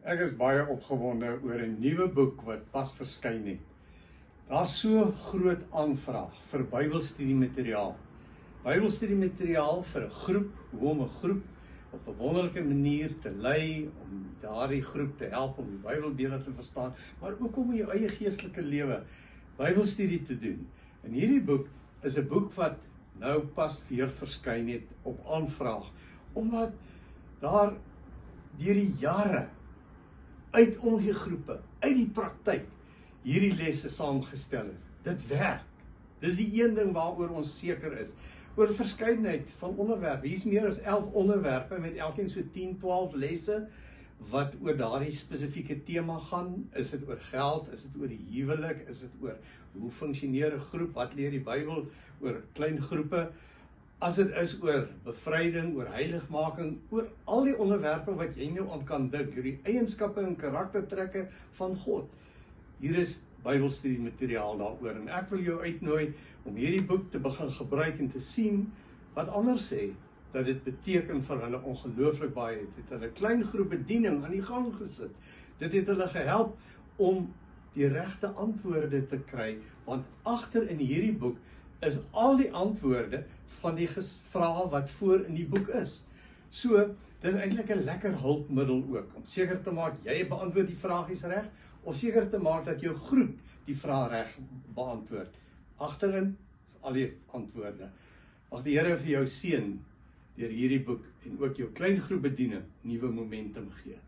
Ek is baie opgewonde oor 'n nuwe boek wat pas verskyn het. Daar's so groot aanvraag vir Bybelstudiemateriaal. Bybelstudiemateriaal vir 'n groep, hoe om 'n groep op 'n wonderlike manier te lei, om daardie groep te help om die Bybel beter te verstaan, maar ook om in jou eie geestelike lewe Bybelstudie te doen. En hierdie boek is 'n boek wat nou pas weer verskyn het op aanvraag, omdat daar deur die jare uit omgee groepe, uit die praktyk, hierdie lesse saamgestel is. Dit werk. Dis die een ding waaroor ons seker is. Oor verskeidenheid van onderwerpe. Hier's meer as 11 onderwerpe met elkeen so 10, 12 lesse wat oor daardie spesifieke tema gaan. Is dit oor geld? Is dit oor die huwelik? Is dit oor hoe funksioneer 'n groep? Wat leer die Bybel oor klein groepe? As dit is oor bevryding, oor heiligmaking, oor al die onderwerpe wat jy nou aan kan dink, die eienskappe en karaktertrekke van God. Hier is Bybelstudiemateriaal daaroor en ek wil jou uitnooi om hierdie boek te begin gebruik en te sien wat ander sê dat dit beteken vir hulle ongelooflik baie. Dit het hulle klein groep bediening aan die gang gesit. Dit het hulle gehelp om die regte antwoorde te kry, want agter in hierdie boek is al die antwoorde van die vrae wat voor in die boek is. So, dit is eintlik 'n lekker hulpmiddel ook, om seker te maak jy beantwoord die vragies reg, of seker te maak dat jou groep die vraag reg beantwoord. Agterin is al die antwoorde. Mag die Here vir jou seën deur hierdie boek en ook jou klein groep bediening nuwe momentum gee.